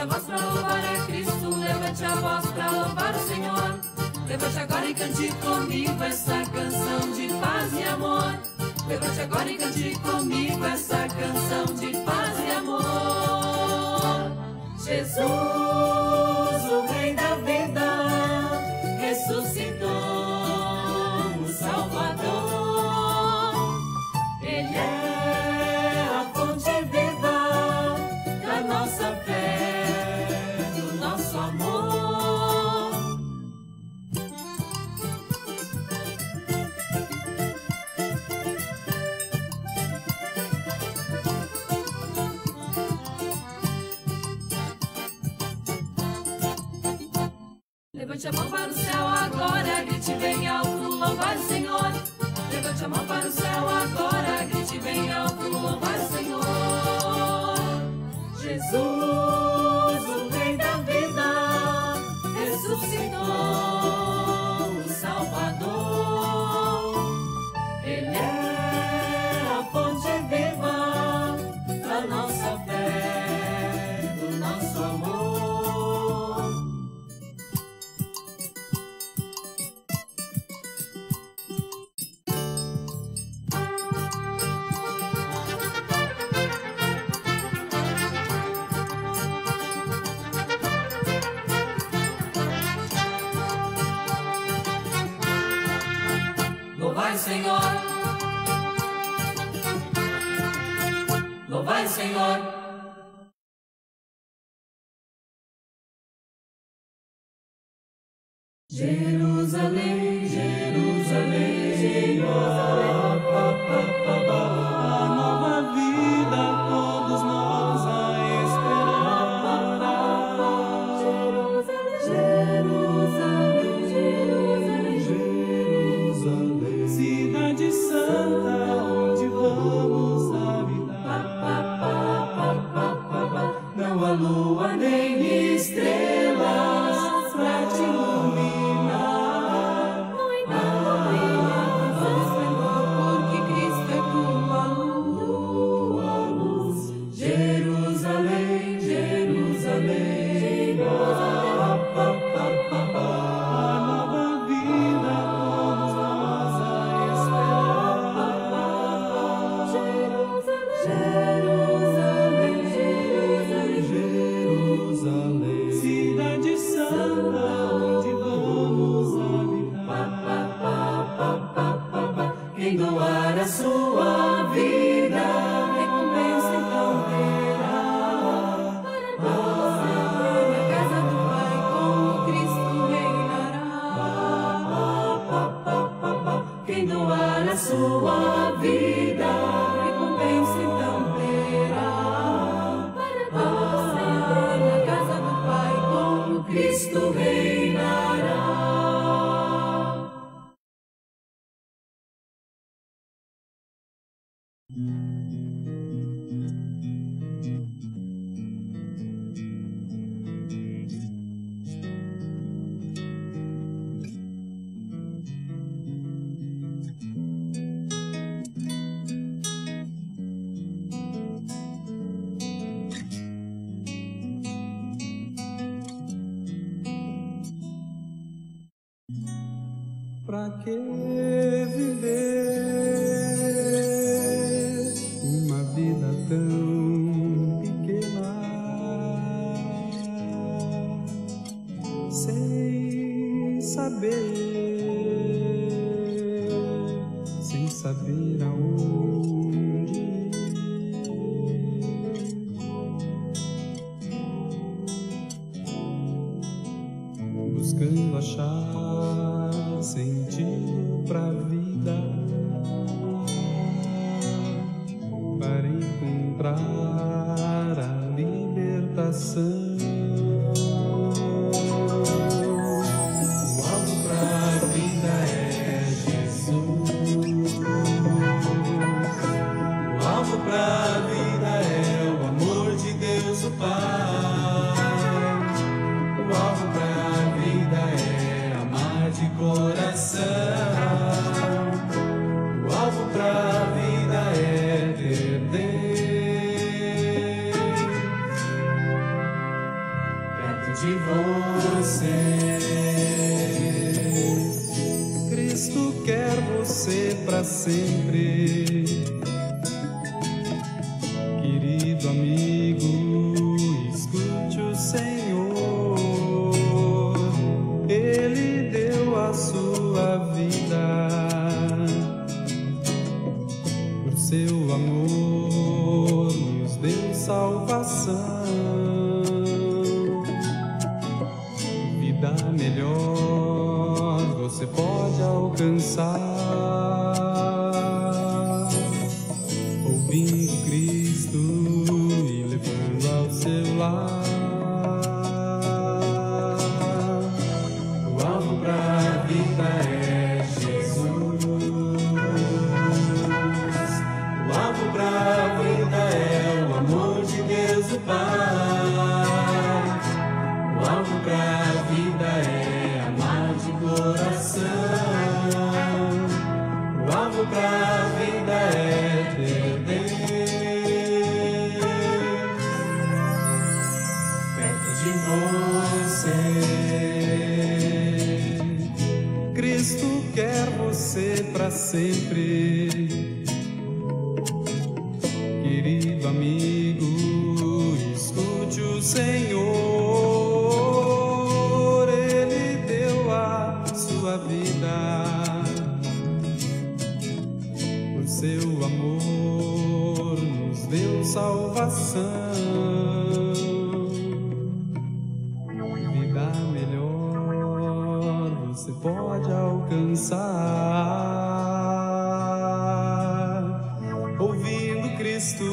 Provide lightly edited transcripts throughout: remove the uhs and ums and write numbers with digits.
a voz pra louvar a Cristo, levante a voz pra louvar o Senhor. Levante agora e cante comigo essa canção de paz e amor. Levante agora e cante comigo essa canção de paz e amor. Jesus, o Rei da vida, ressuscitou, o Salvador. Ele é a fonte viva da nossa fé, do nosso amor. Levante a mão para o céu agora, grite bem alto, louvar o Senhor. Levante a mão para o céu agora, grite bem alto, louvar o Senhor. Jesus, o Rei da vida, ressuscitou, o Salvador. Ele é a fonte viva da nossa fé, do nosso amor. Louvai o Senhor, louvai o Senhor. Jerusalém, Jerusalém, Jerusalém, a nova vida todos nós a esperar. Jerusalém, Jerusalém, Jerusalém, cidade santa onde vamos habitar. Não há lua nem estrelas pra te iluminar. no entanto brilha seu esplendor, porque Cristo é tua luz. Jerusalém, Jerusalém, a nova vida todos nós a Jerusalém, Jerusalém, Jerusalém, cidade santa onde vamos habitar. Quem doar a sua vida, recompensa então terá. Para sempre na casa do Pai, como Cristo reinará. Quem doar a sua vida, recompensa então terá. Para sempre na casa do Pai, como Cristo reinará. Pra que viver uma vida tão pequena, sem saber aonde ir? Buscando achar sentido pra vida, para encontrar a libertação. O alvo pra vida é Jesus. O alvo pra vida é o amor de Deus o Pai. O alvo pra vida é amar de coração. O alvo pra vida é ter Deus. para sempre. Querido amigo, escute o Senhor. Ele deu a sua vida. Por seu amor nos deu salvação. Vida melhor você pode alcançar ouvindo Cristo e levando ao seu lar. O alvo pra vida é Jesus. O alvo pra vida é o amor de Deus o Pai. O alvo pra vida é amar de coração. O alvo pra vida é ter Deus perto de você. Cristo quer você pra sempre. Querido amigo, escute o Senhor. Ele deu a sua vida. Por seu amor nos deu salvação. Vida melhor você pode alcançar ouvindo Cristo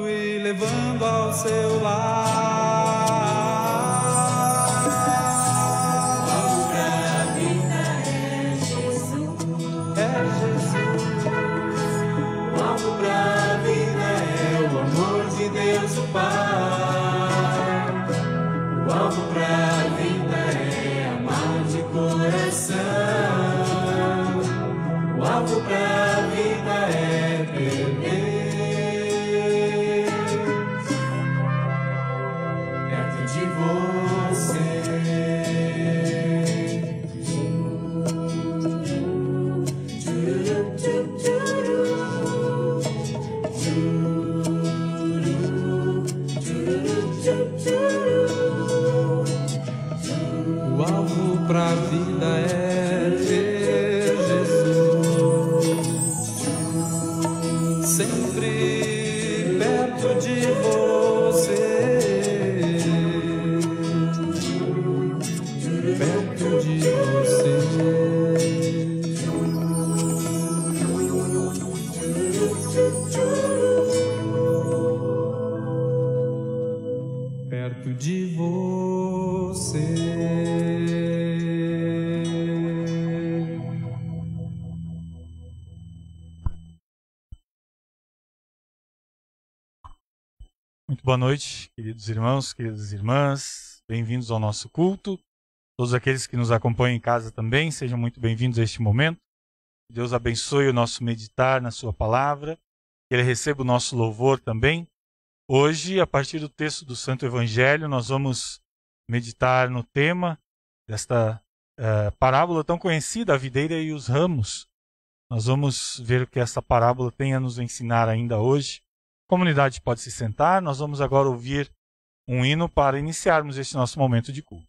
e levando ao seu lar. O alvo pra vida é Jesus. É Jesus. O alvo pra vida é o amor de Deus o Pai. O alvo pra vida é amar de coração. O alvo pra vida é ter Deus perto de você. O alvo pra vida é ter Jesus sempre perto de você. Perto de você. Perto de você. Muito boa noite, queridos irmãos, queridas irmãs. Bem-vindos ao nosso culto. Todos aqueles que nos acompanham em casa também, sejam muito bem-vindos a este momento. Que Deus abençoe o nosso meditar na sua palavra. Que Ele receba o nosso louvor também. Hoje, a partir do texto do Santo Evangelho, nós vamos meditar no tema desta parábola tão conhecida, a videira e os ramos. Nós vamos ver o que essa parábola tem a nos ensinar ainda hoje. A comunidade pode se sentar, nós vamos agora ouvir um hino para iniciarmos este nosso momento de culto.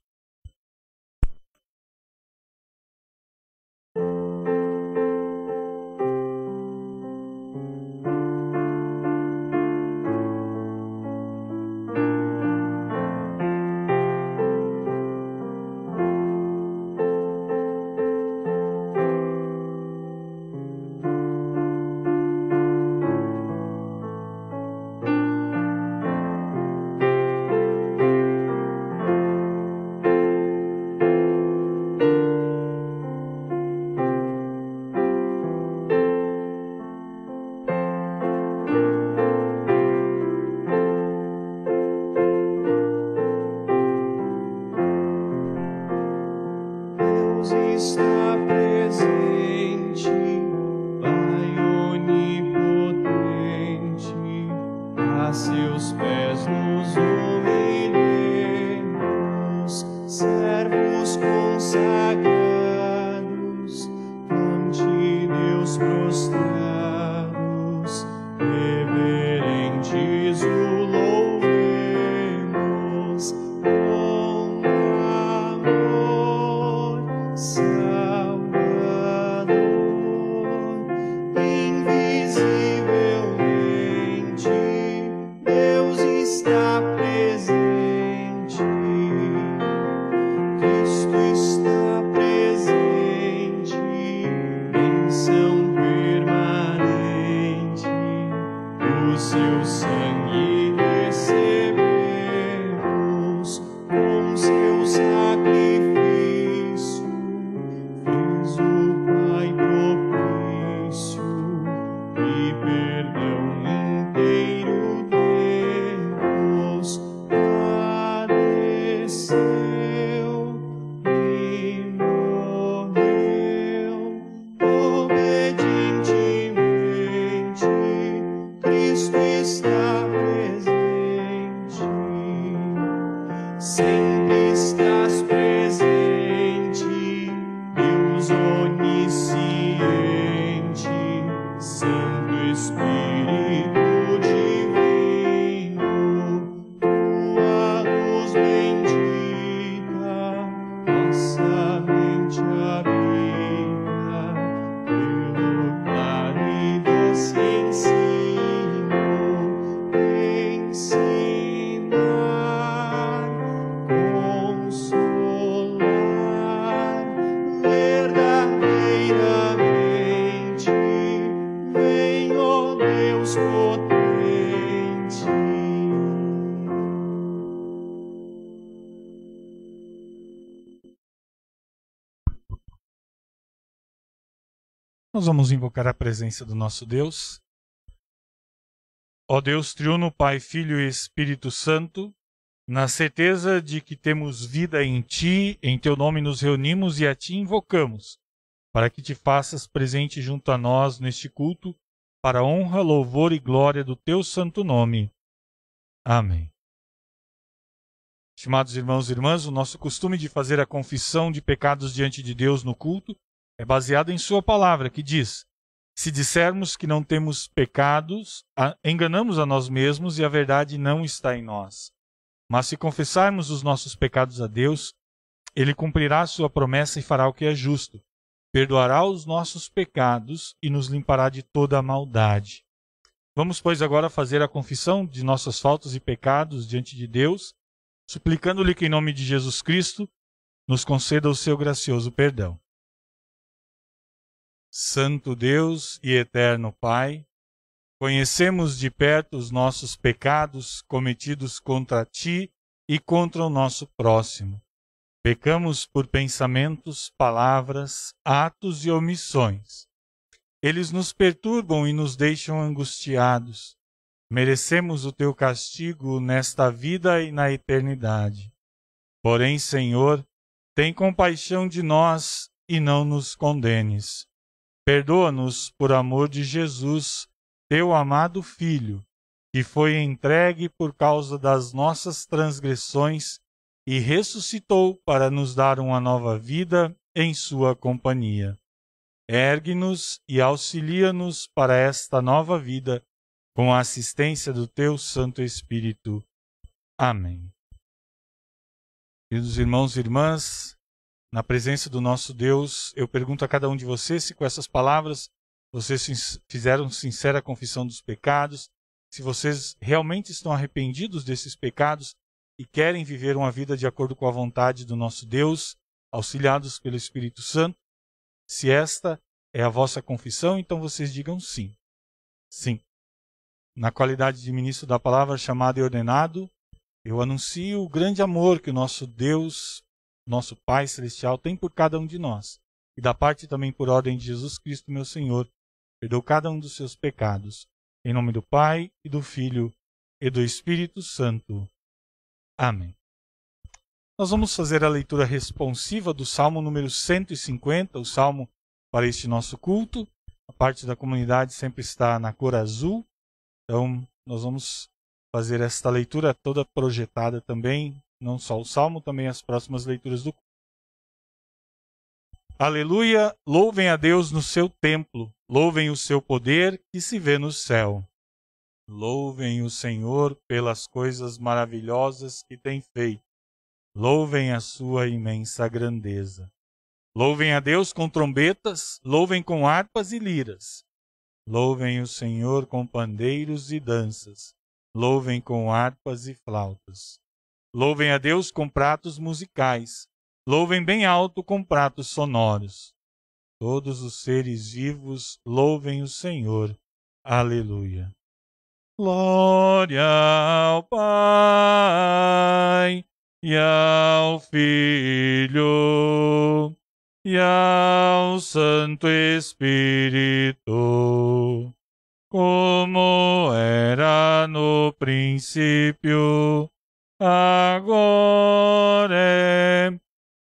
servos consagrados ante Deus joelhos prostrados, reverentes o louvemos com amor salvador. Invisivelmente Deus está presente, Cristo está presente, bênção permanente, o seu sangue recebemos, com seu sacrifício fez o Pai propício, e perdão inteiro Deus padeceu e morreu. Obedientemente Cristo está presente, sempre estás presente, Deus onisciente, Santo Espírito divino, tua luz bendita nossa mente habita, pelo claro e doce ensino, ensinar, consolar, verdadeiramente, vem, ó Deus potente. Nós vamos invocar a presença do nosso Deus. Ó Deus triuno, Pai, Filho e Espírito Santo, na certeza de que temos vida em Ti, em Teu nome nos reunimos e a Ti invocamos, para que Te faças presente junto a nós neste culto, para a honra, louvor e glória do Teu santo nome. Amém. Estimados irmãos e irmãs, o nosso costume de fazer a confissão de pecados diante de Deus no culto é baseado em Sua palavra, que diz: se dissermos que não temos pecados, enganamos a nós mesmos e a verdade não está em nós. Mas se confessarmos os nossos pecados a Deus, Ele cumprirá a sua promessa e fará o que é justo. Perdoará os nossos pecados e nos limpará de toda a maldade. Vamos, pois, agora fazer a confissão de nossas faltas e pecados diante de Deus, suplicando-lhe que, em nome de Jesus Cristo, nos conceda o seu gracioso perdão. Santo Deus e eterno Pai, conhecemos de perto os nossos pecados cometidos contra Ti e contra o nosso próximo. Pecamos por pensamentos, palavras, atos e omissões. Eles nos perturbam e nos deixam angustiados. Merecemos o Teu castigo nesta vida e na eternidade. Porém, Senhor, tem compaixão de nós e não nos condenes. Perdoa-nos por amor de Jesus, Teu amado Filho, que foi entregue por causa das nossas transgressões e ressuscitou para nos dar uma nova vida em Sua companhia. Ergue-nos e auxilia-nos para esta nova vida, com a assistência do Teu Santo Espírito. Amém. Queridos irmãos e irmãs, na presença do nosso Deus, eu pergunto a cada um de vocês se com essas palavras vocês fizeram sincera confissão dos pecados, se vocês realmente estão arrependidos desses pecados e querem viver uma vida de acordo com a vontade do nosso Deus, auxiliados pelo Espírito Santo. Se esta é a vossa confissão, então vocês digam sim. Sim. Na qualidade de ministro da palavra chamado e ordenado, eu anuncio o grande amor que o nosso Deus, nosso Pai Celestial, tem por cada um de nós. E da parte também por ordem de Jesus Cristo, meu Senhor, perdoa cada um dos seus pecados. Em nome do Pai, e do Filho, e do Espírito Santo. Amém. Nós vamos fazer a leitura responsiva do Salmo número 150, o Salmo para este nosso culto. A parte da comunidade sempre está na cor azul. Então, nós vamos fazer esta leitura toda projetada também, não só o Salmo, também as próximas leituras do culto. Aleluia! Louvem a Deus no seu templo, Louvem o seu poder que se vê no céu. Louvem o Senhor pelas coisas maravilhosas que tem feito. Louvem a sua imensa grandeza. Louvem a Deus com trombetas, louvem com harpas e liras. Louvem o Senhor com pandeiros e danças. Louvem com harpas e flautas. Louvem a Deus com pratos musicais. Louvem bem alto com pratos sonoros. Todos os seres vivos louvem o Senhor. Aleluia. Glória ao Pai e ao Filho e ao Santo Espírito, como era no princípio, agora é,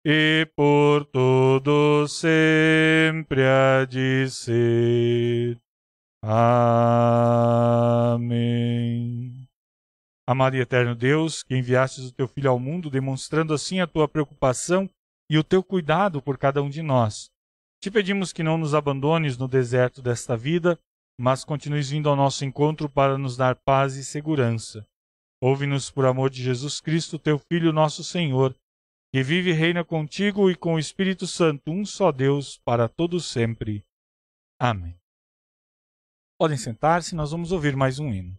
e por todo sempre há de ser. Amém. Amado e eterno Deus, que enviastes o teu Filho ao mundo, demonstrando assim a tua preocupação e o teu cuidado por cada um de nós, te pedimos que não nos abandones no deserto desta vida, mas continues vindo ao nosso encontro para nos dar paz e segurança. Ouve-nos por amor de Jesus Cristo, teu Filho, nosso Senhor, que vive e reina contigo e com o Espírito Santo, um só Deus, para todo sempre. Amém. Podem sentar-se, nós vamos ouvir mais um hino.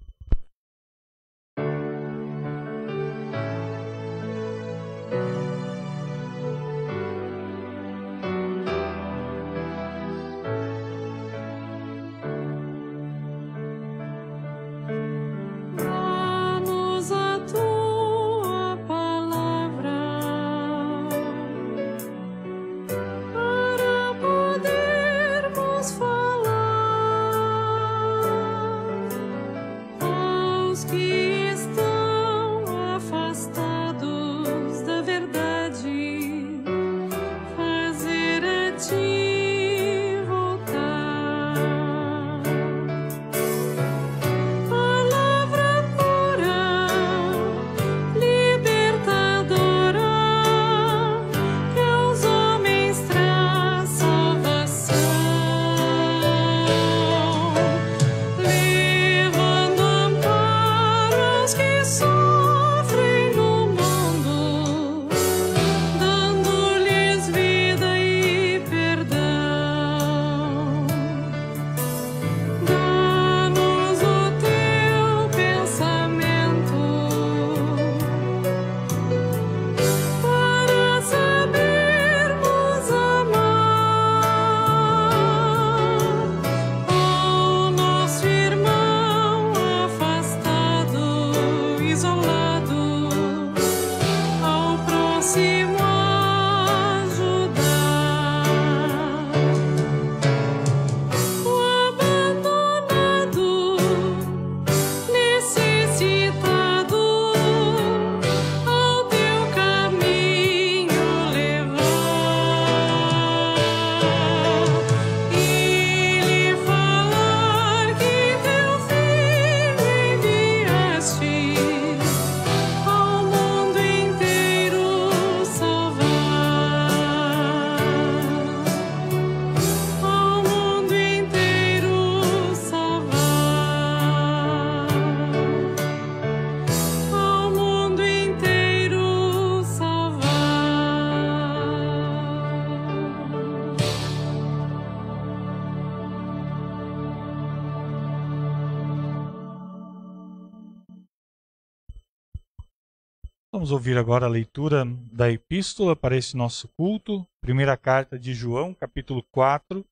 Vamos ouvir agora a leitura da epístola para esse nosso culto. Primeira carta de João, capítulo 4,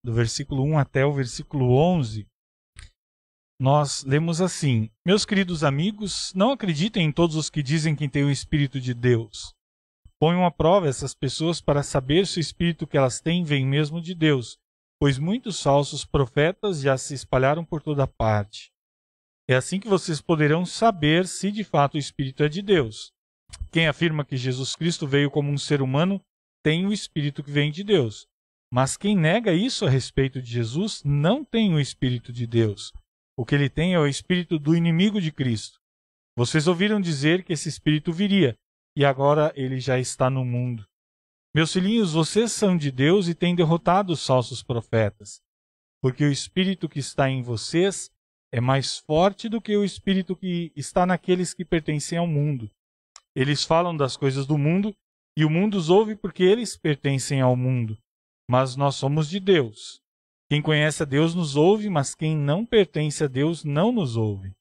do versículo 1 até o versículo 11. Nós lemos assim: Meus queridos amigos, não acreditem em todos os que dizem que têm o Espírito de Deus. Ponham à prova essas pessoas para saber se o Espírito que elas têm vem mesmo de Deus, pois muitos falsos profetas já se espalharam por toda parte. É assim que vocês poderão saber se de fato o Espírito é de Deus. Quem afirma que Jesus Cristo veio como um ser humano tem o Espírito que vem de Deus. Mas quem nega isso a respeito de Jesus não tem o Espírito de Deus. O que ele tem é o espírito do inimigo de Cristo. Vocês ouviram dizer que esse espírito viria, e agora ele já está no mundo. Meus filhinhos, vocês são de Deus e têm derrotado os falsos profetas. porque o espírito que está em vocês é mais forte do que o espírito que está naqueles que pertencem ao mundo. Eles falam das coisas do mundo, e o mundo os ouve porque eles pertencem ao mundo. Mas nós somos de Deus. Quem conhece a Deus nos ouve, mas quem não pertence a Deus não nos ouve.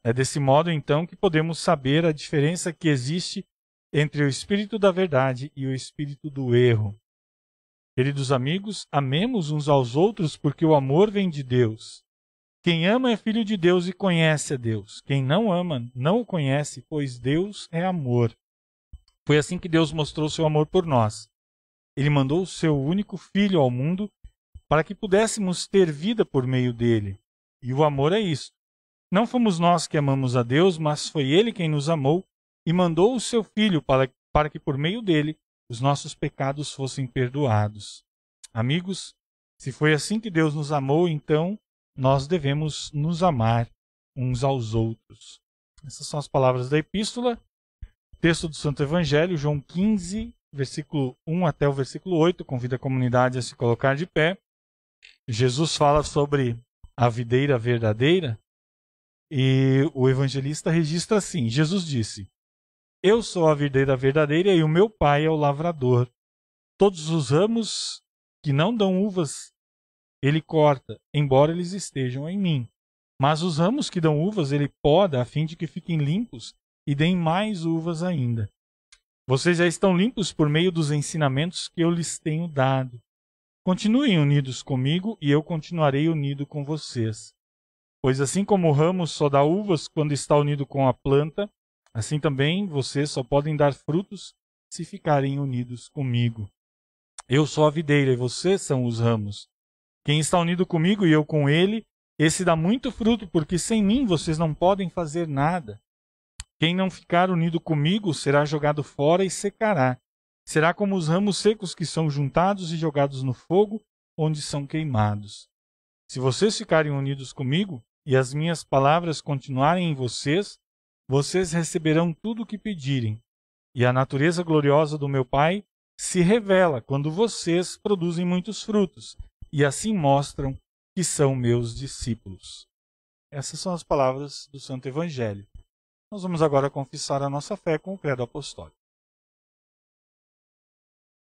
É desse modo, então, que podemos saber a diferença que existe entre o espírito da verdade e o espírito do erro. Queridos amigos, amemos uns aos outros, porque o amor vem de Deus. Quem ama é filho de Deus e conhece a Deus. Quem não ama, não o conhece, pois Deus é amor. Foi assim que Deus mostrou seu amor por nós. Ele mandou o seu único Filho ao mundo para que pudéssemos ter vida por meio dele. E o amor é isso. Não fomos nós que amamos a Deus, mas foi Ele quem nos amou e mandou o seu Filho para que por meio dele os nossos pecados fossem perdoados. Amigos, se foi assim que Deus nos amou, então nós devemos nos amar uns aos outros. Essas são as palavras da epístola. Texto do Santo Evangelho, João 15, versículo 1 até o versículo 8. Convido a comunidade a se colocar de pé. Jesus fala sobre a videira verdadeira e o evangelista registra assim. Jesus disse: Eu sou a videira verdadeira e o meu pai é o lavrador. Todos os ramos que não dão uvas, ele corta, embora eles estejam em mim. Mas os ramos que dão uvas, ele poda, a fim de que fiquem limpos e deem mais uvas ainda. Vocês já estão limpos por meio dos ensinamentos que eu lhes tenho dado. Continuem unidos comigo e eu continuarei unido com vocês. Pois assim como o ramo só dá uvas quando está unido com a planta, assim também vocês só podem dar frutos se ficarem unidos comigo. Eu sou a videira e vocês são os ramos. Quem está unido comigo e eu com ele, esse dá muito fruto, porque sem mim vocês não podem fazer nada. Quem não ficar unido comigo será jogado fora e secará. Será como os ramos secos que são juntados e jogados no fogo, onde são queimados. Se vocês ficarem unidos comigo e as minhas palavras continuarem em vocês, vocês receberão tudo o que pedirem. E a natureza gloriosa do meu Pai se revela quando vocês produzem muitos frutos, e assim mostram que são meus discípulos. Essas são as palavras do Santo Evangelho. Nós vamos agora confessar a nossa fé com o credo apostólico.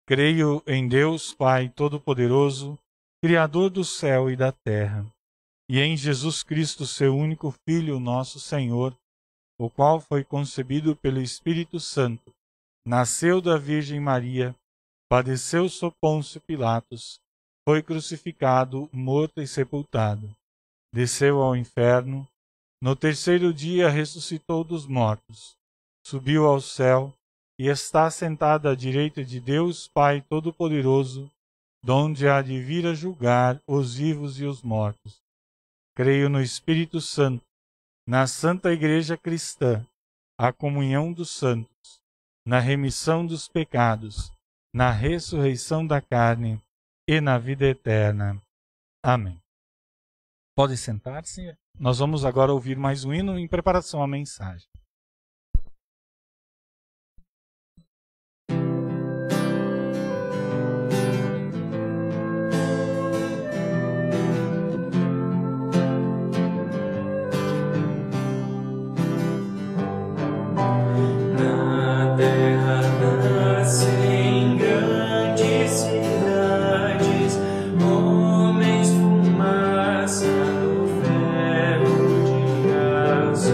Creio em Deus, Pai Todo-Poderoso, Criador do céu e da terra, e em Jesus Cristo, seu único Filho, nosso Senhor, o qual foi concebido pelo Espírito Santo, nasceu da Virgem Maria, padeceu sob Pôncio Pilatos, foi crucificado, morto e sepultado, desceu ao inferno, no terceiro dia ressuscitou dos mortos, subiu ao céu e está sentado à direita de Deus Pai Todo-Poderoso, donde há de vir a julgar os vivos e os mortos. Creio no Espírito Santo, na Santa Igreja Cristã, a comunhão dos santos, na remissão dos pecados, na ressurreição da carne e na vida eterna. Amém. Pode sentar-se. Nós vamos agora ouvir mais um hino em preparação à mensagem. Fumaça do ferro de aço.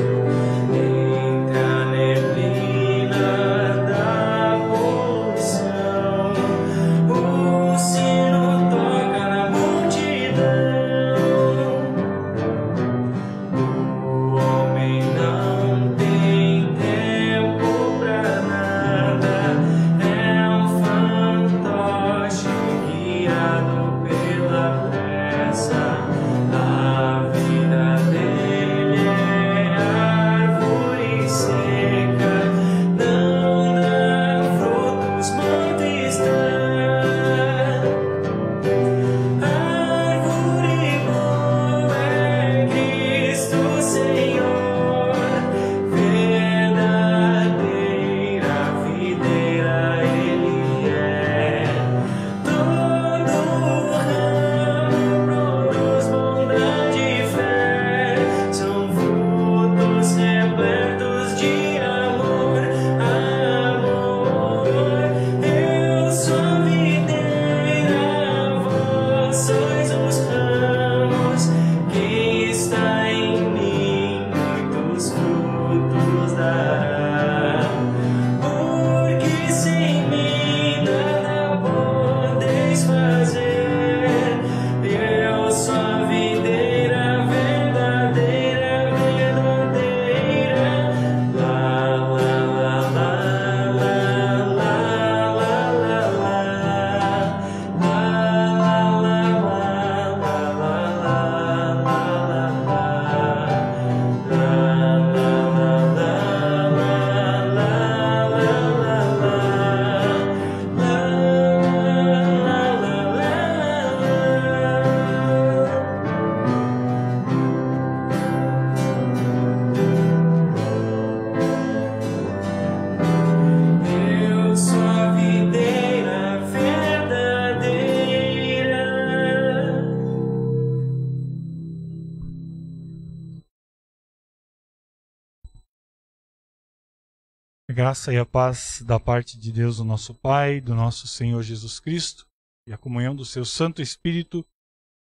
graça e a paz da parte de Deus, o nosso Pai, do nosso Senhor Jesus Cristo, e a comunhão do seu Santo Espírito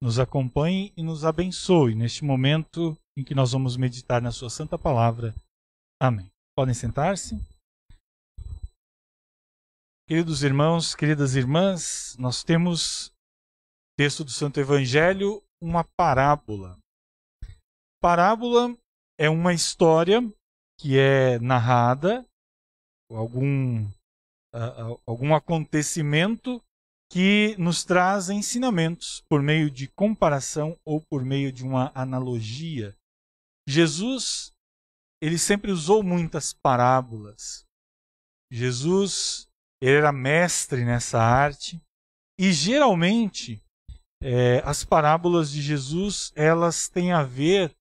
nos acompanhe e nos abençoe neste momento em que nós vamos meditar na sua santa palavra. Amém. Podem sentar-se. Queridos irmãos, queridas irmãs, nós temos, texto do Santo Evangelho, uma parábola. Parábola é uma história que é narrada, algum acontecimento que nos traz ensinamentos por meio de comparação ou por meio de uma analogia. Jesus, ele sempre usou muitas parábolas. Jesus, ele era mestre nessa arte e geralmente as parábolas de Jesus, elas têm a ver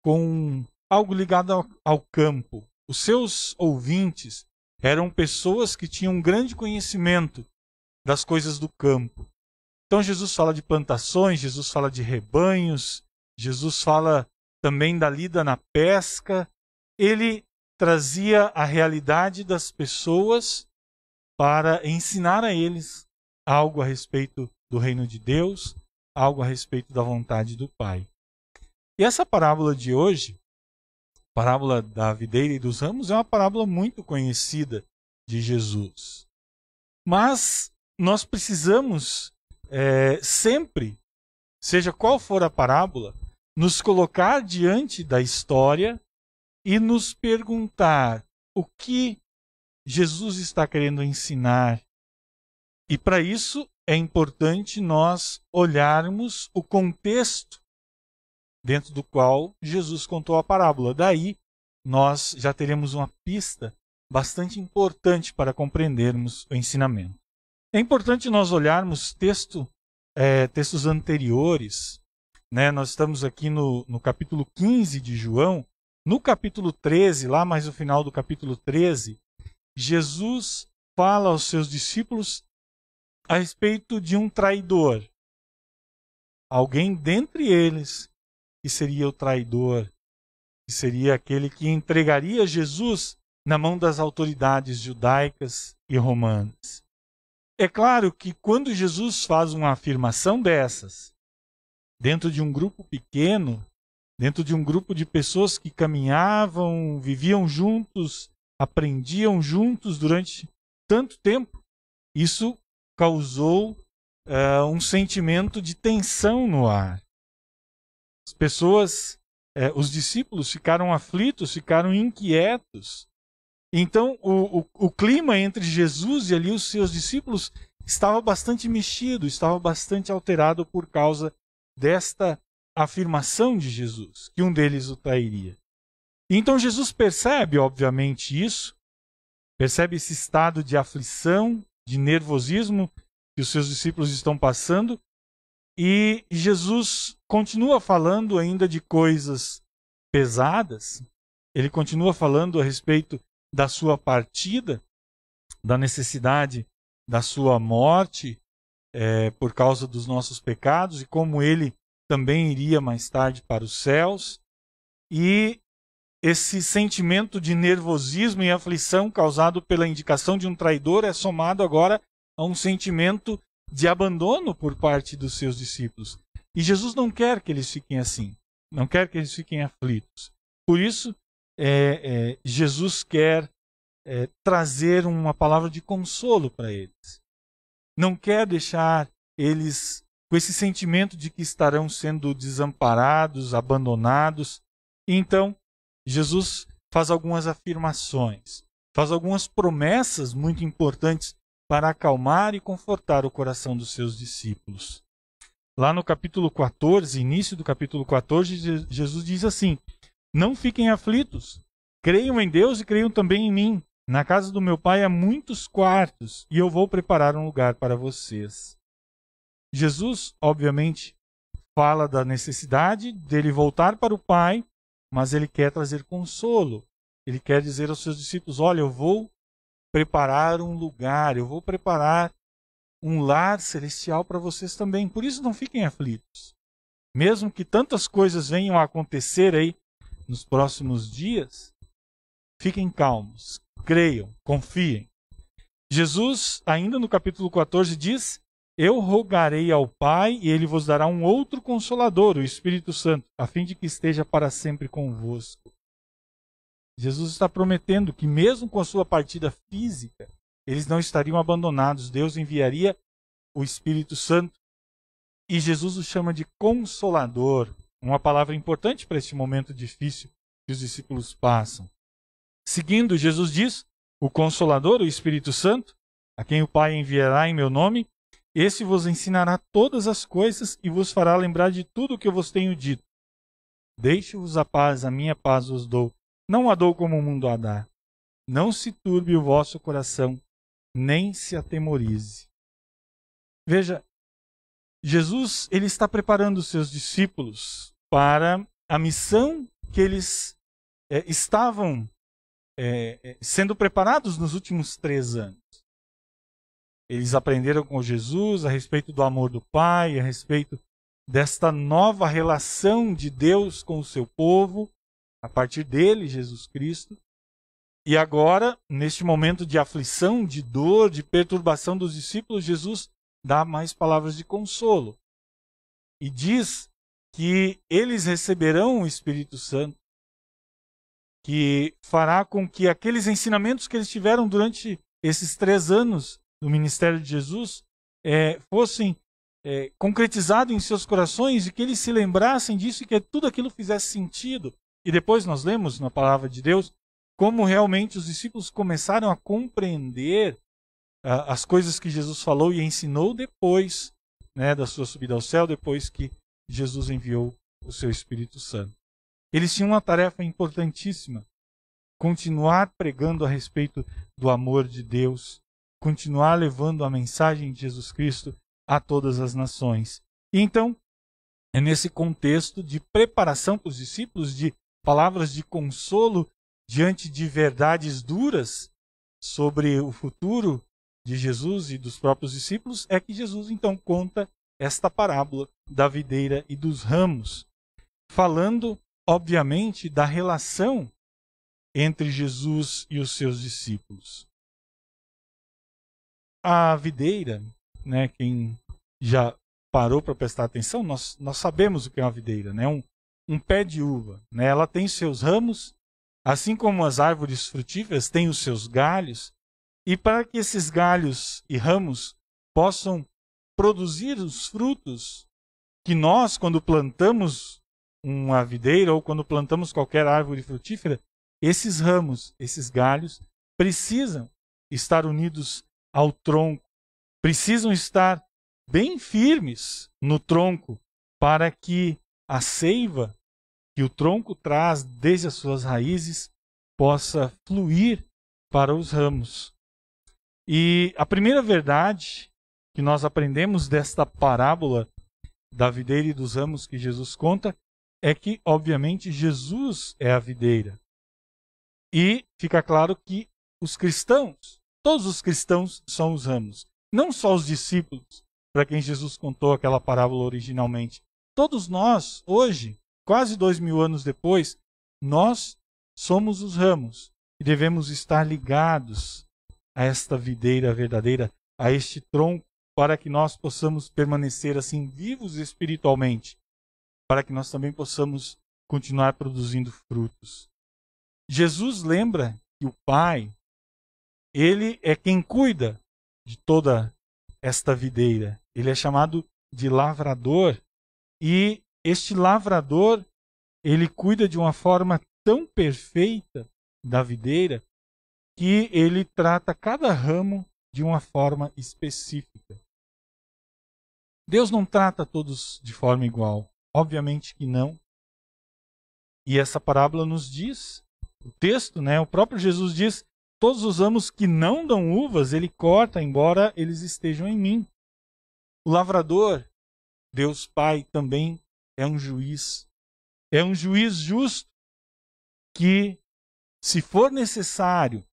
com algo ligado ao campo. Os seus ouvintes eram pessoas que tinham um grande conhecimento das coisas do campo. Então Jesus fala de plantações, Jesus fala de rebanhos, Jesus fala também da lida na pesca. Ele trazia a realidade das pessoas para ensinar a eles algo a respeito do reino de Deus, algo a respeito da vontade do Pai. E essa parábola de hoje, parábola da videira e dos ramos, é uma parábola muito conhecida de Jesus. Mas nós precisamos sempre, seja qual for a parábola, nos colocar diante da história e nos perguntar o que Jesus está querendo ensinar. E para isso é importante nós olharmos o contexto dentro do qual Jesus contou a parábola. Daí, nós já teremos uma pista bastante importante para compreendermos o ensinamento. É importante nós olharmos textos anteriores. Nós estamos aqui no capítulo 15 de João. No capítulo 13, lá mais no final do capítulo 13, Jesus fala aos seus discípulos a respeito de um traidor. Alguém dentre eles que seria o traidor, que seria aquele que entregaria Jesus na mão das autoridades judaicas e romanas. É claro que quando Jesus faz uma afirmação dessas, dentro de um grupo pequeno, dentro de um grupo de pessoas que caminhavam, viviam juntos, aprendiam juntos durante tanto tempo, isso causou um sentimento de tensão no ar. As pessoas, os discípulos ficaram aflitos, ficaram inquietos. Então, o clima entre Jesus e ali os seus discípulos estava bastante mexido, estava bastante alterado por causa desta afirmação de Jesus, que um deles o trairia. Então, Jesus percebe, obviamente, isso, percebe esse estado de aflição, de nervosismo que os seus discípulos estão passando, e Jesus continua falando ainda de coisas pesadas. Ele continua falando a respeito da sua partida, da necessidade da sua morte por causa dos nossos pecados e como ele também iria mais tarde para os céus. E esse sentimento de nervosismo e aflição causado pela indicação de um traidor é somado agora a um sentimento de abandono por parte dos seus discípulos. E Jesus não quer que eles fiquem assim, não quer que eles fiquem aflitos. Por isso, Jesus quer trazer uma palavra de consolo para eles. Não quer deixar eles com esse sentimento de que estarão sendo desamparados, abandonados. Então, Jesus faz algumas afirmações, faz algumas promessas muito importantes para acalmar e confortar o coração dos seus discípulos. Lá no capítulo 14, início do capítulo 14, Jesus diz assim: não fiquem aflitos, creiam em Deus e creiam também em mim. Na casa do meu Pai há muitos quartos e eu vou preparar um lugar para vocês. Jesus, obviamente, fala da necessidade dele voltar para o Pai, mas ele quer trazer consolo. Ele quer dizer aos seus discípulos: olha, eu vou preparar um lugar, eu vou preparar um lar celestial para vocês também. Por isso não fiquem aflitos. Mesmo que tantas coisas venham a acontecer aí nos próximos dias, fiquem calmos, creiam, confiem. Jesus, ainda no capítulo 14, diz: eu rogarei ao Pai e ele vos dará um outro Consolador, o Espírito Santo, a fim de que esteja para sempre convosco. Jesus está prometendo que mesmo com a sua partida física, eles não estariam abandonados. Deus enviaria o Espírito Santo. E Jesus o chama de Consolador, uma palavra importante para este momento difícil que os discípulos passam. Seguindo, Jesus diz: o Consolador, o Espírito Santo, a quem o Pai enviará em meu nome, esse vos ensinará todas as coisas e vos fará lembrar de tudo o que eu vos tenho dito. Deixe-vos a paz, a minha paz vos dou. Não a dou como o mundo a dá. Não se turbe o vosso coração, nem se atemorize. Veja, Jesus ele está preparando os seus discípulos para a missão que eles estavam sendo preparados nos últimos 3 anos. Eles aprenderam com Jesus a respeito do amor do Pai, a respeito desta nova relação de Deus com o seu povo, a partir dele, Jesus Cristo. E agora, neste momento de aflição, de dor, de perturbação dos discípulos, Jesus dá mais palavras de consolo. E diz que eles receberão o Espírito Santo, que fará com que aqueles ensinamentos que eles tiveram durante esses 3 anos do ministério de Jesus fossem concretizados em seus corações e que eles se lembrassem disso e que tudo aquilo fizesse sentido. E depois nós lemos na palavra de Deus como realmente os discípulos começaram a compreender as coisas que Jesus falou e ensinou depois da sua subida ao céu, depois que Jesus enviou o seu Espírito Santo. Eles tinham uma tarefa importantíssima: continuar pregando a respeito do amor de Deus, continuar levando a mensagem de Jesus Cristo a todas as nações. E então, é nesse contexto de preparação para os discípulos, de palavras de consolo diante de verdades duras sobre o futuro de Jesus e dos próprios discípulos, é que Jesus então conta esta parábola da videira e dos ramos, falando, obviamente, da relação entre Jesus e os seus discípulos. A videira, quem já parou para prestar atenção, nós sabemos o que é uma videira, um pé de uva. Ela tem seus ramos, assim como as árvores frutíferas têm os seus galhos, e para que esses galhos e ramos possam produzir os frutos que nós, quando plantamos uma videira ou quando plantamos qualquer árvore frutífera, esses ramos, esses galhos, precisam estar unidos ao tronco, precisam estar bem firmes no tronco para que a seiva que o tronco traz desde as suas raízes possa fluir para os ramos. E a primeira verdade que nós aprendemos desta parábola da videira e dos ramos que Jesus conta é que, obviamente, Jesus é a videira. E fica claro que os cristãos, todos os cristãos são os ramos. Não só os discípulos, para quem Jesus contou aquela parábola originalmente. Todos nós, hoje, quase 2000 anos depois, nós somos os ramos e devemos estar ligados a esta videira verdadeira, a este tronco, para que nós possamos permanecer assim vivos espiritualmente, para que nós também possamos continuar produzindo frutos. Jesus lembra que o Pai, ele é quem cuida de toda esta videira. Ele é chamado de lavrador, e este lavrador, ele cuida de uma forma tão perfeita da videira que ele trata cada ramo de uma forma específica. Deus não trata todos de forma igual, obviamente que não. E essa parábola nos diz, o texto, o próprio Jesus diz: todos os ramos que não dão uvas, ele corta, embora eles estejam em mim. O lavrador, Deus Pai, também é um juiz. É um juiz justo que, se for necessário,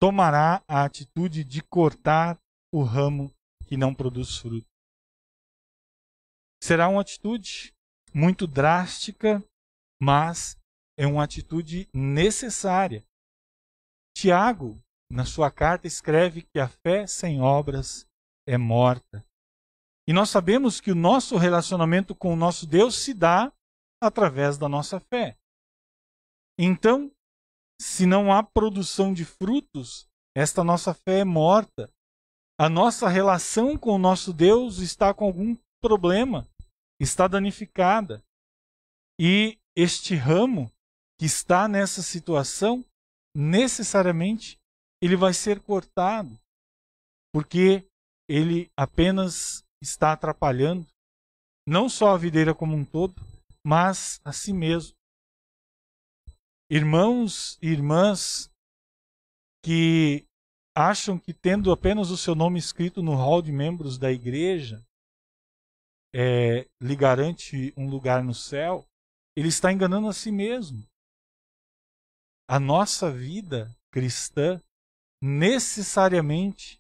tomará a atitude de cortar o ramo que não produz fruto. Será uma atitude muito drástica, mas é uma atitude necessária, Tiago, na sua carta, escreve que a fé sem obras é morta. E nós sabemos que o nosso relacionamento com o nosso Deus se dá através da nossa fé. Então, se não há produção de frutos, esta nossa fé é morta. A nossa relação com o nosso Deus está com algum problema, está danificada. E este ramo que está nessa situação, necessariamente, ele vai ser cortado, porque ele apenas está atrapalhando, não só a videira como um todo, mas a si mesmo. Irmãos e irmãs que acham que tendo apenas o seu nome escrito no hall de membros da igreja lhe garante um lugar no céu, ele está enganando a si mesmo. A nossa vida cristã necessariamente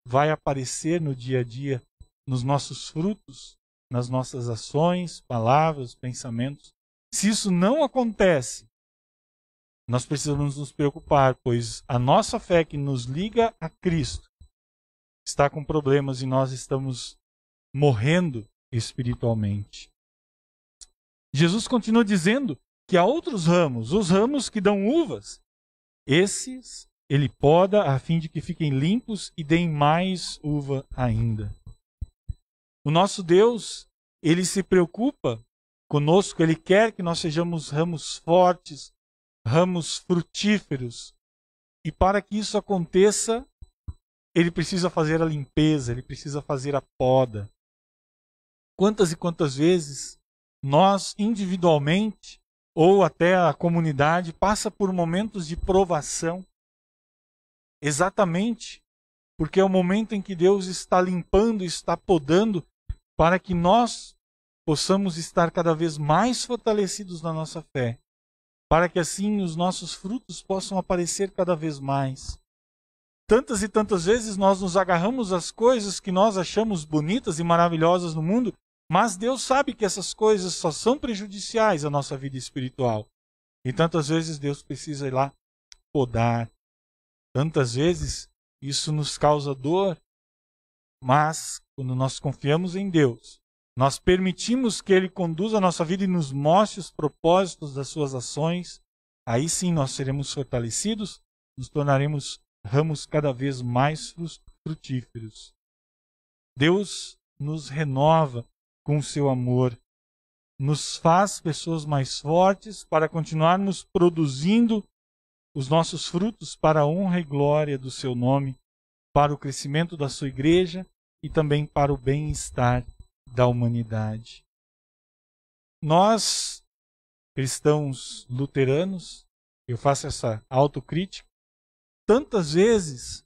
vai aparecer no dia a dia, nos nossos frutos, nas nossas ações, palavras, pensamentos. Se isso não acontece, nós precisamos nos preocupar, pois a nossa fé que nos liga a Cristo está com problemas e nós estamos morrendo espiritualmente. Jesus continua dizendo que há outros ramos, os ramos que dão uvas. Esses ele poda a fim de que fiquem limpos e deem mais uva ainda. O nosso Deus, ele se preocupa conosco, ele quer que nós sejamos ramos fortes, ramos frutíferos. E para que isso aconteça, ele precisa fazer a limpeza, ele precisa fazer a poda. Quantas e quantas vezes nós individualmente ou até a comunidade passa por momentos de provação, exatamente porque é o momento em que Deus está limpando, está podando, para que nós possamos estar cada vez mais fortalecidos na nossa fé, para que assim os nossos frutos possam aparecer cada vez mais. Tantas e tantas vezes nós nos agarramos às coisas que nós achamos bonitas e maravilhosas no mundo, mas Deus sabe que essas coisas só são prejudiciais à nossa vida espiritual. E tantas vezes Deus precisa ir lá podar. Tantas vezes isso nos causa dor, mas quando nós confiamos em Deus, nós permitimos que Ele conduza a nossa vida e nos mostre os propósitos das suas ações, aí sim nós seremos fortalecidos, nos tornaremos ramos cada vez mais frutíferos. Deus nos renova com o seu amor, nos faz pessoas mais fortes para continuarmos produzindo os nossos frutos para a honra e glória do seu nome, para o crescimento da sua igreja e também para o bem-estar da humanidade. Nós, cristãos luteranos, eu faço essa autocrítica, tantas vezes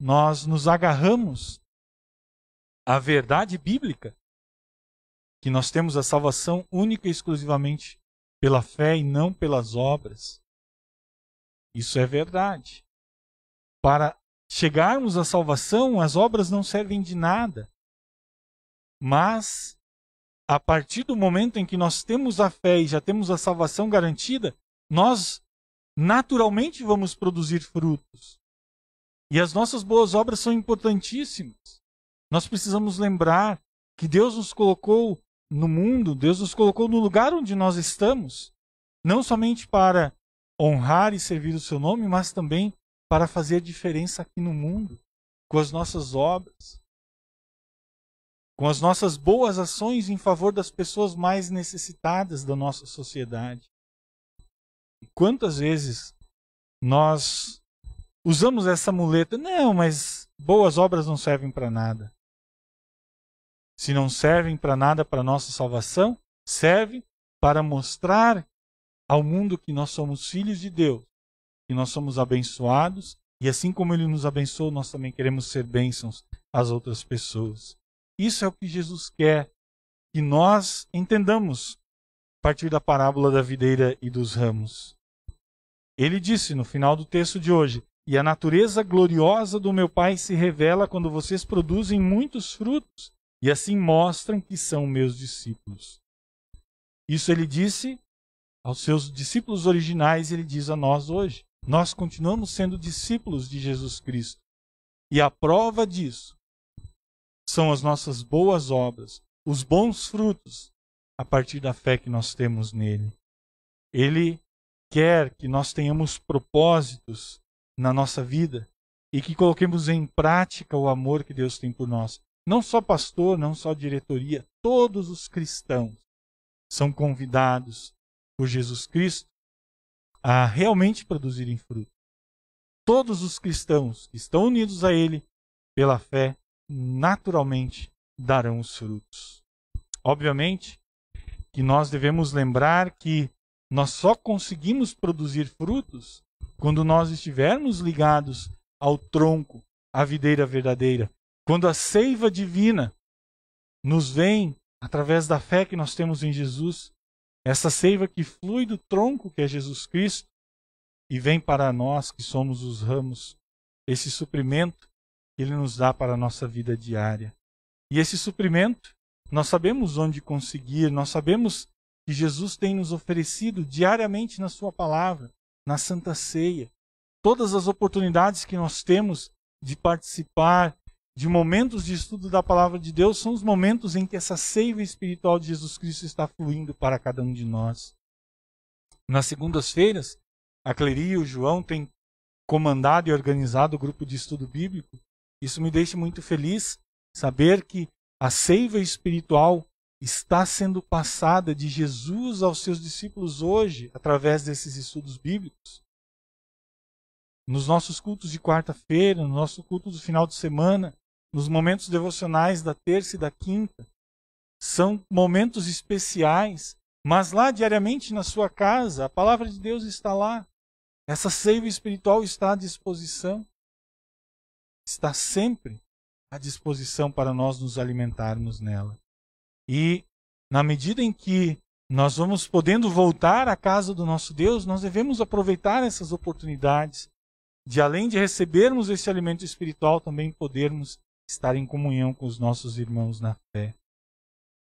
nós nos agarramos à verdade bíblica, que nós temos a salvação única e exclusivamente pela fé e não pelas obras. Isso é verdade. Para chegarmos à salvação, as obras não servem de nada. Mas, a partir do momento em que nós temos a fé e já temos a salvação garantida, nós naturalmente vamos produzir frutos. E as nossas boas obras são importantíssimas. Nós precisamos lembrar que Deus nos colocou no mundo, Deus nos colocou no lugar onde nós estamos, não somente para honrar e servir o seu nome, mas também para fazer diferença aqui no mundo, com as nossas obras, com as nossas boas ações em favor das pessoas mais necessitadas da nossa sociedade. E quantas vezes nós usamos essa muleta? Não, mas boas obras não servem para nada. Se não servem para nada para a nossa salvação, serve para mostrar ao mundo que nós somos filhos de Deus, que nós somos abençoados, e assim como Ele nos abençoou, nós também queremos ser bênçãos às outras pessoas. Isso é o que Jesus quer que nós entendamos a partir da parábola da videira e dos ramos. Ele disse no final do texto de hoje: "E a natureza gloriosa do meu Pai se revela quando vocês produzem muitos frutos, e assim mostram que são meus discípulos." Isso ele disse aos seus discípulos originais, ele diz a nós hoje. nós continuamos sendo discípulos de Jesus Cristo. E a prova disso são as nossas boas obras, os bons frutos, a partir da fé que nós temos nele. Ele quer que nós tenhamos propósitos na nossa vida e que coloquemos em prática o amor que Deus tem por nós. Não só pastor, não só diretoria, todos os cristãos são convidados por Jesus Cristo a realmente produzirem fruto. Todos os cristãos que estão unidos a Ele pela fé, naturalmente darão os frutos. Obviamente que nós devemos lembrar que nós só conseguimos produzir frutos quando nós estivermos ligados ao tronco, à videira verdadeira. Quando a seiva divina nos vem através da fé que nós temos em Jesus, essa seiva que flui do tronco que é Jesus Cristo e vem para nós que somos os ramos, esse suprimento que Ele nos dá para a nossa vida diária. E esse suprimento, nós sabemos onde conseguir, nós sabemos que Jesus tem nos oferecido diariamente na Sua palavra, na Santa Ceia. Todas as oportunidades que nós temos de participar de momentos de estudo da palavra de Deus são os momentos em que essa seiva espiritual de Jesus Cristo está fluindo para cada um de nós. Nas segundas-feiras, a Cleri e o João têm comandado e organizado o grupo de estudo bíblico. Isso me deixa muito feliz saber que a seiva espiritual está sendo passada de Jesus aos seus discípulos hoje, através desses estudos bíblicos. Nos nossos cultos de quarta-feira, no nosso culto do final de semana, nos momentos devocionais da terça e da quinta, são momentos especiais, mas lá diariamente na sua casa, a palavra de Deus está lá. Essa seiva espiritual está à disposição. Está sempre à disposição para nós nos alimentarmos nela. E na medida em que nós vamos podendo voltar à casa do nosso Deus, nós devemos aproveitar essas oportunidades de, além de recebermos esse alimento espiritual, também podermos estar em comunhão com os nossos irmãos na fé.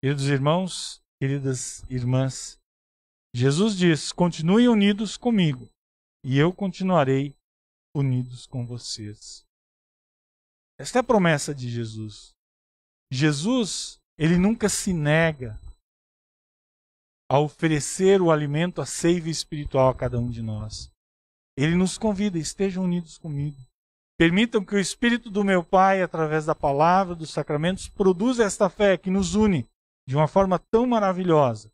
Queridos irmãos, queridas irmãs, Jesus diz: continuem unidos comigo e eu continuarei unidos com vocês. Esta é a promessa de Jesus. Jesus, ele nunca se nega a oferecer o alimento, a seiva espiritual a cada um de nós. Ele nos convida: estejam unidos comigo. Permitam que o Espírito do meu Pai, através da palavra, dos sacramentos, produza esta fé que nos une de uma forma tão maravilhosa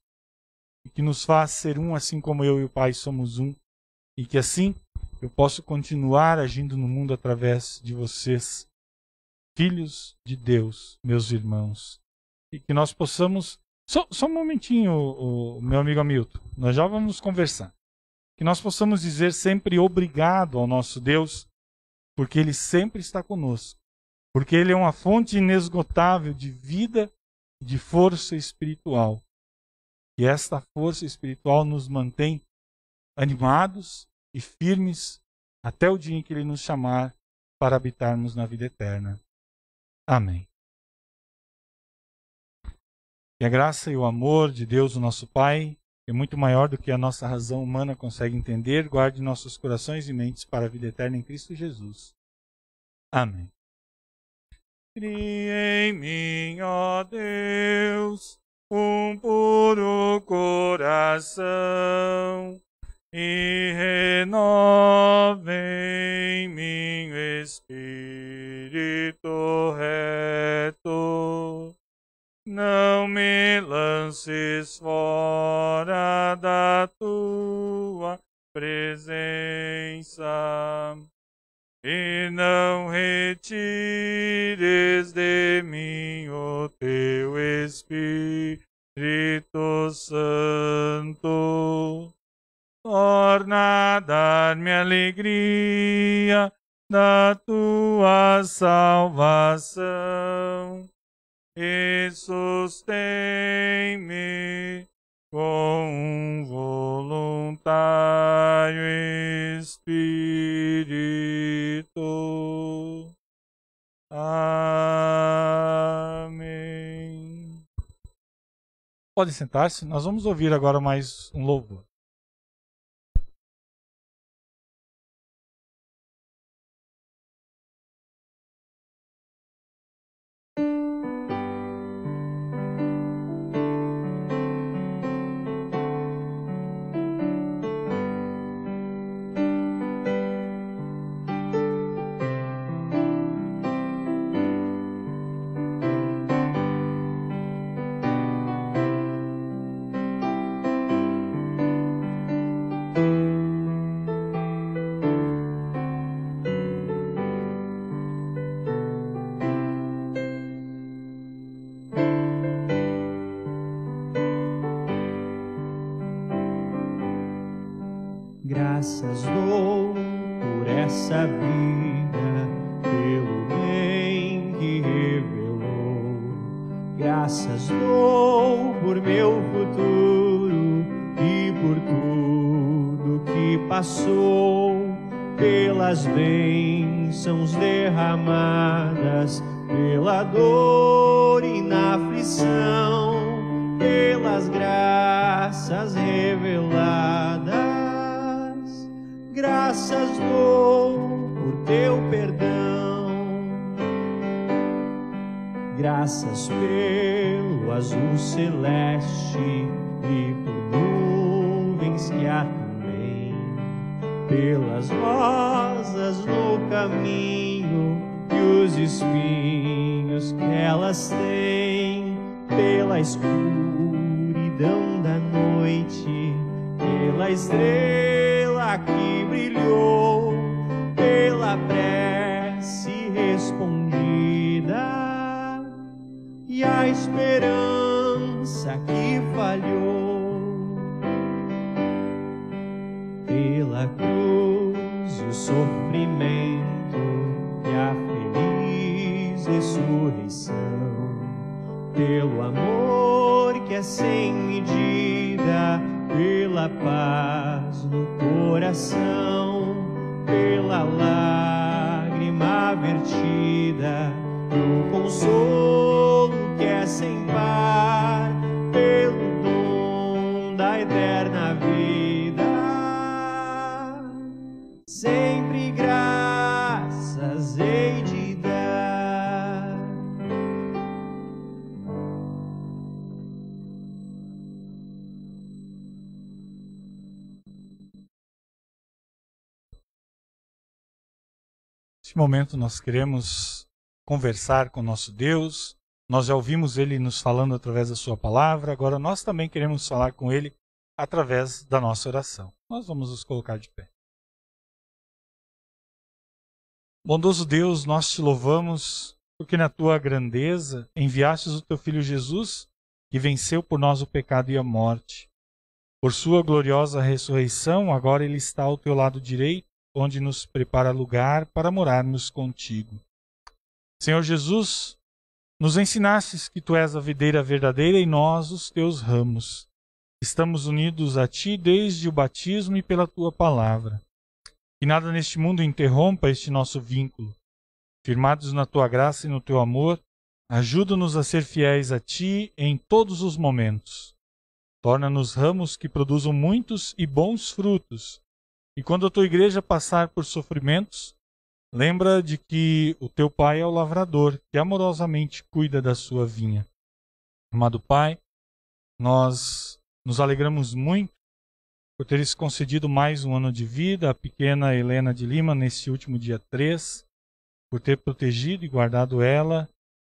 e que nos faz ser um, assim como eu e o Pai somos um, e que assim eu posso continuar agindo no mundo através de vocês, filhos de Deus, meus irmãos. E que nós possamos... Só um momentinho, meu amigo Hamilton, nós já vamos conversar. Que nós possamos dizer sempre obrigado ao nosso Deus, porque Ele sempre está conosco. Porque Ele é uma fonte inesgotável de vida e de força espiritual. E esta força espiritual nos mantém animados e firmes até o dia em que Ele nos chamar para habitarmos na vida eterna. Amém. Que a graça e o amor de Deus, o nosso Pai, que é muito maior do que a nossa razão humana consegue entender, guarde nossos corações e mentes para a vida eterna em Cristo Jesus. Amém. Cria em mim, ó Deus, um puro coração e renova em mim o espírito reto. Não me lances fora da tua presença e não retires de mim o teu Espírito Santo. Torna a dar-me alegria da tua salvação e sustém-me com um voluntário espírito. Amém. Pode sentar-se, nós vamos ouvir agora mais um louvor. Graças dou por essa vida, pelo bem que revelou. Graças dou por meu futuro e por tudo que passou, pelas bênçãos derramadas, pela dor e na aflição, pelas graças reveladas. Graças dou por teu perdão, graças pelo azul celeste e por nuvens que há também, pelas rosas no caminho e os espinhos que elas têm, pela escuridão da noite, pela estrela que brilhou, pela prece respondida e a esperança que falhou, pela cruz e o sofrimento e a feliz ressurreição, pelo amor que é sem medida, pela paz no coração, pela lágrima vertida, pelo consolo que é sem par, pelo dom da eterna vida. Sempre graças hei de dar. Neste momento nós queremos conversar com o nosso Deus. Nós já ouvimos Ele nos falando através da sua palavra, agora nós também queremos falar com Ele através da nossa oração. Nós vamos nos colocar de pé. Bondoso Deus, nós te louvamos porque na tua grandeza enviastes o teu Filho Jesus, que venceu por nós o pecado e a morte. Por sua gloriosa ressurreição, agora Ele está ao teu lado direito, onde nos prepara lugar para morarmos contigo. Senhor Jesus, nos ensinastes que tu és a videira verdadeira e nós os teus ramos. Estamos unidos a ti desde o batismo e pela tua palavra. Que nada neste mundo interrompa este nosso vínculo. Firmados na tua graça e no teu amor, ajuda-nos a ser fiéis a ti em todos os momentos. Torna-nos ramos que produzam muitos e bons frutos. E quando a tua igreja passar por sofrimentos, lembra de que o teu Pai é o lavrador, que amorosamente cuida da sua vinha. Amado Pai, nós nos alegramos muito por teres concedido mais um ano de vida à pequena Helena de Lima nesse último dia 3, por ter protegido e guardado ela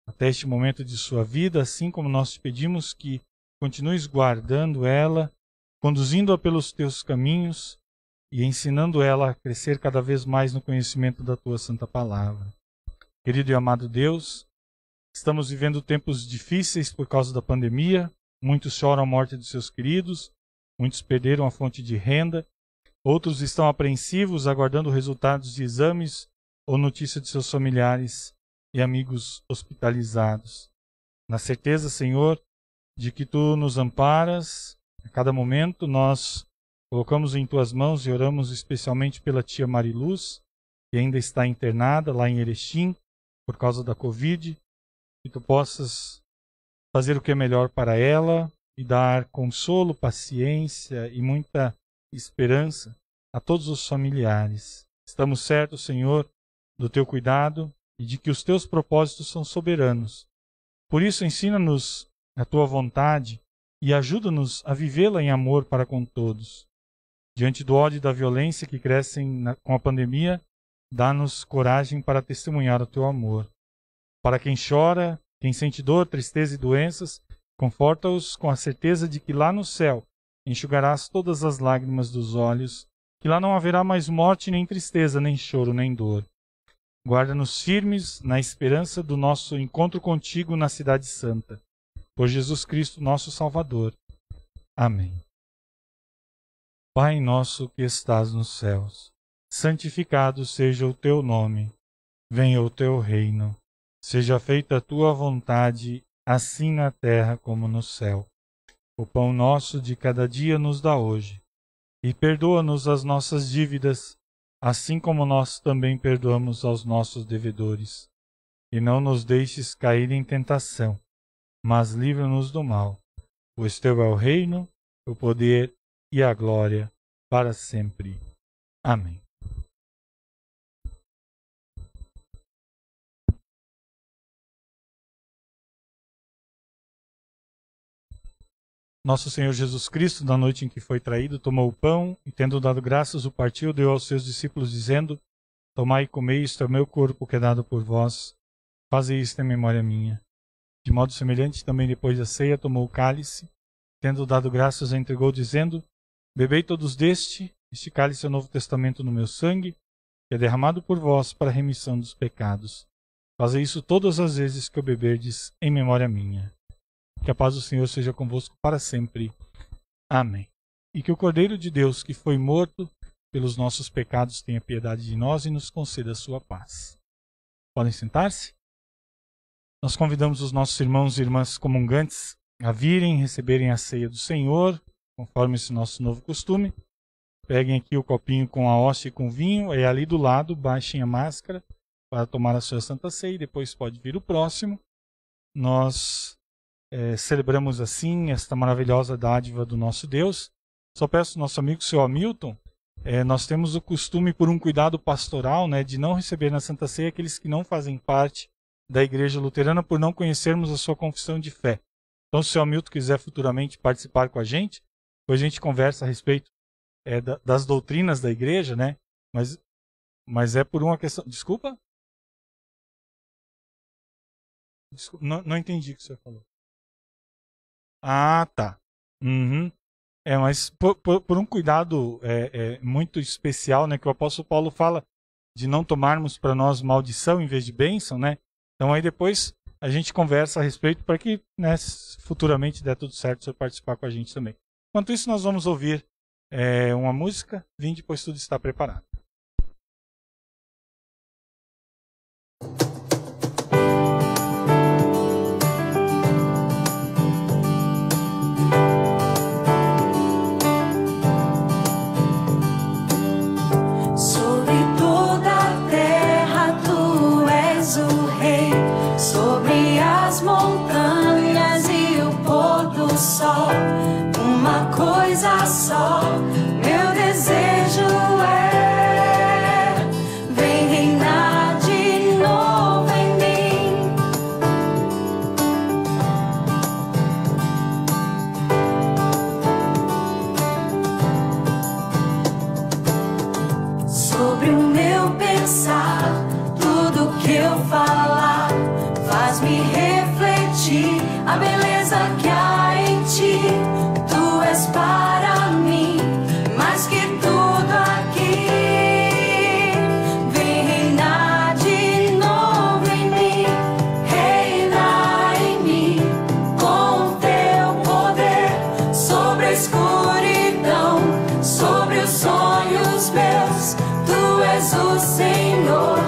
até este momento de sua vida, assim como nós te pedimos que continues guardando ela, conduzindo-a pelos teus caminhos e ensinando ela a crescer cada vez mais no conhecimento da tua santa palavra. Querido e amado Deus, estamos vivendo tempos difíceis por causa da pandemia, muitos choram a morte de seus queridos, muitos perderam a fonte de renda, outros estão apreensivos aguardando resultados de exames ou notícia de seus familiares e amigos hospitalizados. Na certeza, Senhor, de que tu nos amparas, a cada momento nós colocamos em tuas mãos e oramos especialmente pela tia Mariluz, que ainda está internada lá em Erechim por causa da Covid, que tu possas fazer o que é melhor para ela e dar consolo, paciência e muita esperança a todos os familiares. Estamos certos, Senhor, do teu cuidado e de que os teus propósitos são soberanos. Por isso, ensina-nos a tua vontade e ajuda-nos a vivê-la em amor para com todos. Diante do ódio e da violência que crescem com a pandemia, dá-nos coragem para testemunhar o teu amor. Para quem chora, quem sente dor, tristeza e doenças, conforta-os com a certeza de que lá no céu enxugarás todas as lágrimas dos olhos, que lá não haverá mais morte, nem tristeza, nem choro, nem dor. Guarda-nos firmes na esperança do nosso encontro contigo na Cidade Santa. Por Jesus Cristo, nosso Salvador. Amém. Pai nosso que estás nos céus, santificado seja o teu nome. Venha o teu reino. Seja feita a tua vontade, assim na terra como no céu. O pão nosso de cada dia nos dá hoje. E perdoa-nos as nossas dívidas, assim como nós também perdoamos aos nossos devedores. E não nos deixes cair em tentação, mas livra-nos do mal. Pois teu é o reino, o poder e a glória para sempre. Amém. Nosso Senhor Jesus Cristo, na noite em que foi traído, tomou o pão e, tendo dado graças, o partiu, deu aos seus discípulos, dizendo: Tomai e comei, isto é o meu corpo que é dado por vós. Fazei isto em memória minha. De modo semelhante, também depois da ceia, tomou o cálice, tendo dado graças, o entregou, dizendo: Bebei todos deste, este cálice é o Novo Testamento no meu sangue, que é derramado por vós para a remissão dos pecados. Fazei isso todas as vezes que o beberdes em memória minha. Que a paz do Senhor seja convosco para sempre. Amém. E que o Cordeiro de Deus, que foi morto pelos nossos pecados, tenha piedade de nós e nos conceda a sua paz. Podem sentar-se? Nós convidamos os nossos irmãos e irmãs comungantes a virem receberem a ceia do Senhor, conforme esse nosso novo costume. Peguem aqui o copinho com a hóstia e com vinho, e ali do lado baixem a máscara para tomar a sua Santa Ceia, e depois pode vir o próximo. Nós celebramos assim esta maravilhosa dádiva do nosso Deus. Só peço ao nosso amigo, seu Hamilton, nós temos o costume, por um cuidado pastoral, de não receber na Santa Ceia aqueles que não fazem parte da Igreja Luterana, por não conhecermos a sua confissão de fé. Então, se o seu Hamilton quiser futuramente participar com a gente, depois a gente conversa a respeito das doutrinas da Igreja, mas é por uma questão... Desculpa? Não entendi o que você falou. Ah, tá. Uhum. Mas por um cuidado muito especial, que o apóstolo Paulo fala de não tomarmos para nós maldição em vez de bênção, Então aí depois a gente conversa a respeito para que, futuramente der tudo certo, você participar com a gente também. Enquanto isso, nós vamos ouvir uma música. Vinde, pois tudo está preparado. Montanhas e o pôr do sol, uma coisa só, meu desejo vem reinar de novo em mim. Sobre o meu pensar, tudo que eu falar faz-me refletir a beleza que há em ti. Tu és para mim mais que tudo aqui. Vem reinar de novo em mim, reinar em mim com teu poder sobre a escuridão, sobre os sonhos meus. Tu és o Senhor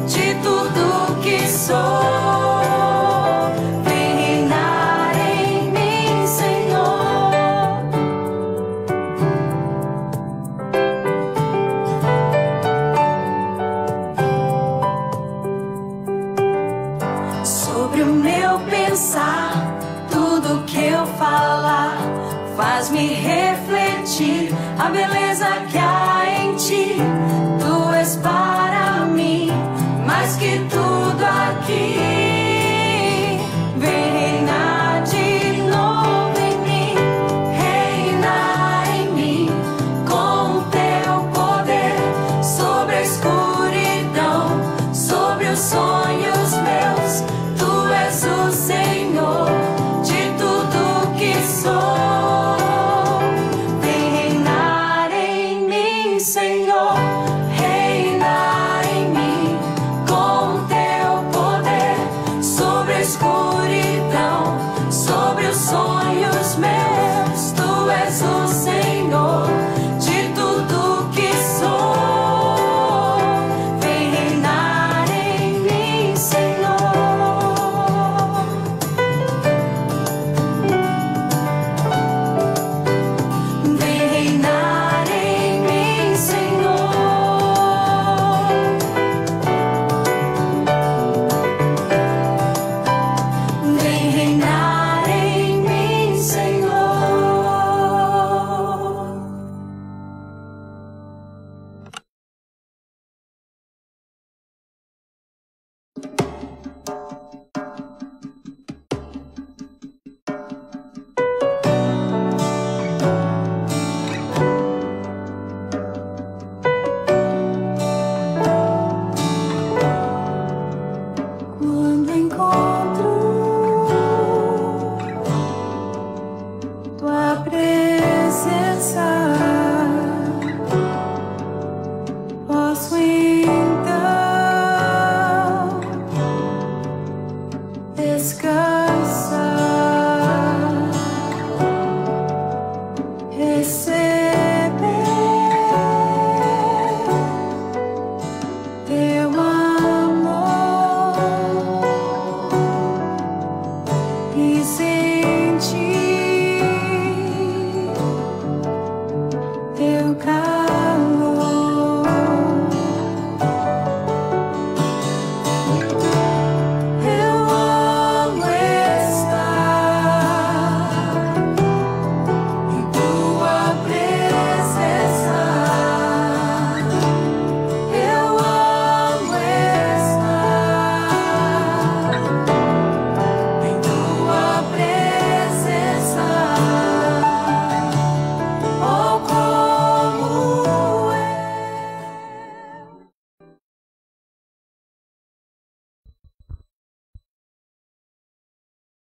de tudo que sou. Tudo que eu falar faz-me refletir a beleza que há em ti. Tu és para mim mais que tudo aqui. Vem reinar de novo em mim, reinar em mim com teu poder sobre a escuridão, sobre os sonhos meus. Tu és o Senhor de tudo que sou. Vem reinar em mim, Senhor, reinar em mim com teu poder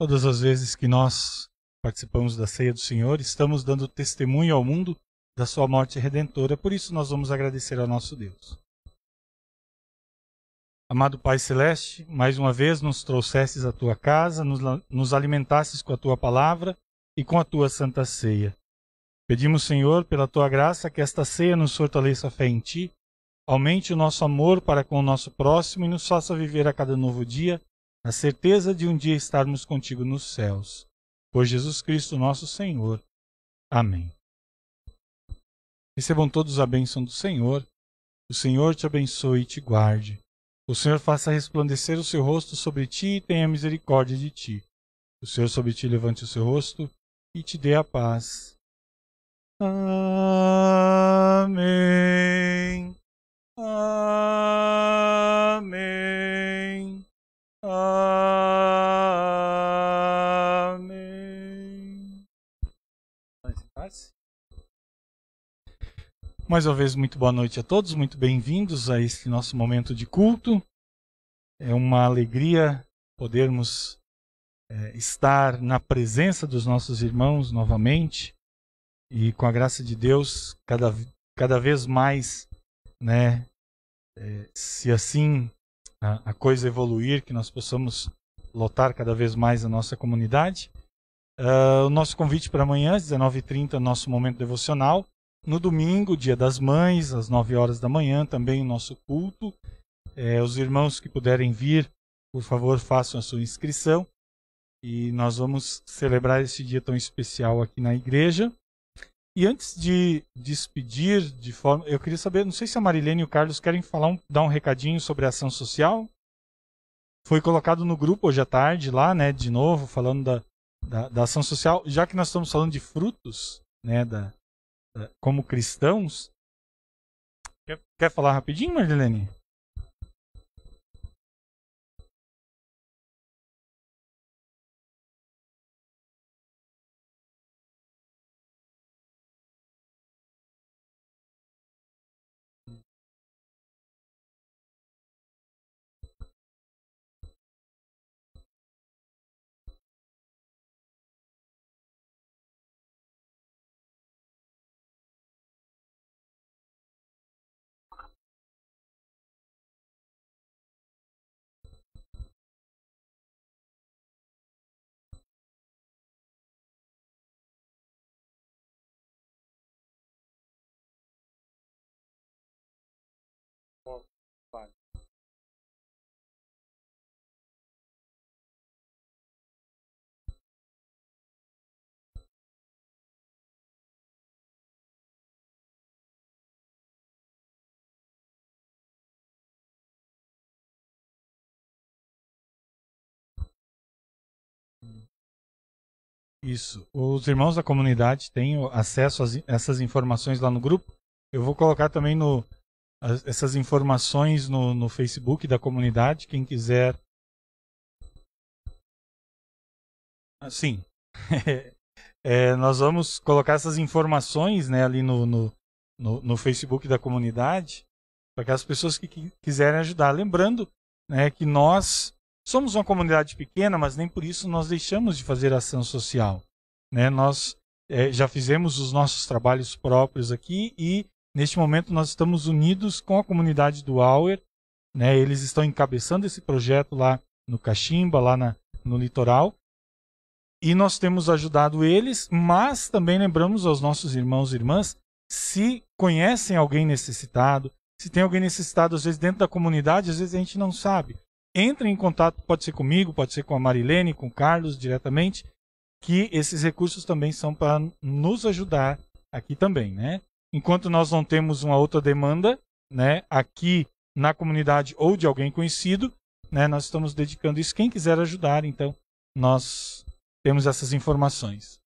Todas as vezes que nós participamos da ceia do Senhor, estamos dando testemunho ao mundo da sua morte redentora. Por isso nós vamos agradecer ao nosso Deus. Amado Pai Celeste, mais uma vez nos trouxestes à tua casa, nos alimentastes com a tua palavra e com a tua santa ceia. Pedimos, Senhor, pela tua graça, que esta ceia nos fortaleça a fé em ti, aumente o nosso amor para com o nosso próximo e nos faça viver a cada novo dia a certeza de um dia estarmos contigo nos céus. Por Jesus Cristo, nosso Senhor. Amém. Recebam todos a bênção do Senhor. O Senhor te abençoe e te guarde. O Senhor faça resplandecer o seu rosto sobre ti e tenha misericórdia de ti. O Senhor sobre ti levante o seu rosto e te dê a paz. Amém. Amém. Amém. Mais uma vez, muito boa noite a todos, muito bem-vindos a este nosso momento de culto. É uma alegria podermos estar na presença dos nossos irmãos novamente e, com a graça de Deus, cada vez mais, né, se assim a coisa evoluir, que nós possamos lotar cada vez mais a nossa comunidade. O nosso convite para amanhã, às 19h30, nosso momento devocional. No domingo, Dia das Mães, às 9 horas da manhã, também o nosso culto. Os irmãos que puderem vir, por favor, façam a sua inscrição. E nós vamos celebrar esse dia tão especial aqui na igreja. E antes de despedir, eu queria saber, não sei se a Marilene e o Carlos querem dar um recadinho sobre a ação social. Foi colocado no grupo hoje à tarde, lá, né, de novo, falando da ação social. Já que nós estamos falando de frutos, né, como cristãos. Quer falar rapidinho, Marilene? Isso. Os irmãos da comunidade têm acesso a essas informações lá no grupo. Eu vou colocar também essas informações no Facebook da comunidade. Quem quiser. Sim. Nós vamos colocar essas informações, né, ali no Facebook da comunidade, para que as pessoas que quiserem ajudar. Lembrando, né, que nós somos uma comunidade pequena, mas nem por isso nós deixamos de fazer ação social, né? Nós já fizemos os nossos trabalhos próprios aqui e, neste momento, nós estamos unidos com a comunidade do Auer, né? Eles estão encabeçando esse projeto lá no Caximba, lá no litoral, e nós temos ajudado eles, mas também lembramos aos nossos irmãos e irmãs, se conhecem alguém necessitado, se tem alguém necessitado, às vezes, dentro da comunidade, às vezes a gente não sabe. Entre em contato, pode ser comigo, pode ser com a Marilene, com o Carlos diretamente, que esses recursos também são para nos ajudar aqui também, né? Enquanto nós não temos uma outra demanda, né, aqui na comunidade ou de alguém conhecido, né, nós estamos dedicando isso. Quem quiser ajudar, então, nós temos essas informações.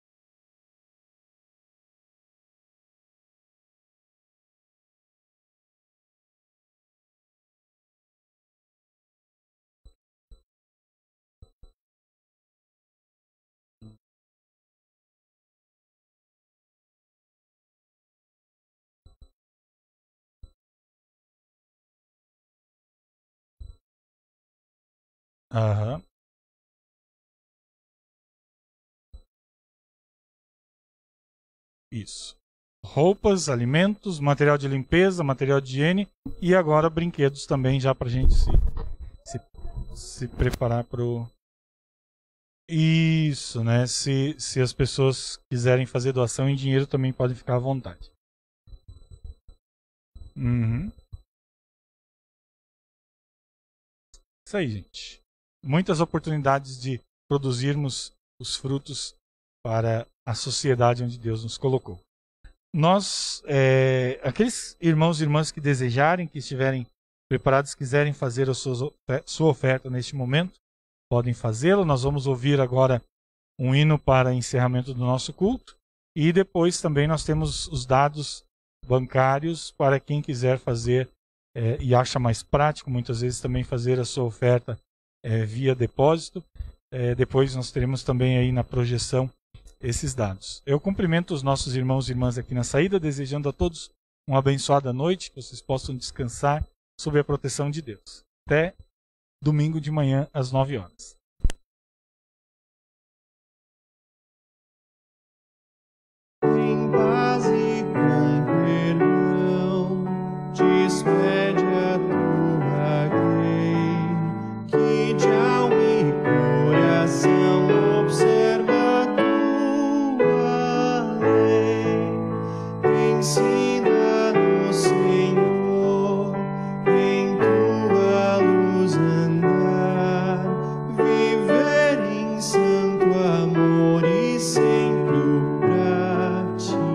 Aham. Isso. Roupas, alimentos, material de limpeza, material de higiene e agora brinquedos também, já para a gente se preparar para o... Isso, né? Se as pessoas quiserem fazer doação em dinheiro, também podem ficar à vontade. Uhum. Isso aí, gente. Muitas oportunidades de produzirmos os frutos para a sociedade onde Deus nos colocou. Nós, aqueles irmãos e irmãs que desejarem, que estiverem preparados, quiserem fazer a sua oferta neste momento, podem fazê-lo. Nós vamos ouvir agora um hino para encerramento do nosso culto e depois também nós temos os dados bancários para quem quiser fazer e acha mais prático, muitas vezes também fazer a sua oferta via depósito. Depois nós teremos também aí na projeção esses dados. Eu cumprimento os nossos irmãos e irmãs aqui na saída, desejando a todos uma abençoada noite, que vocês possam descansar sob a proteção de Deus. Até domingo de manhã às 9 horas. Em paz e com perdão, despede a tua lei, que de alma e coração observa a tua lei. Ensina-nos, Senhor, em tua luz andar, viver em santo amor e sempre o praticar.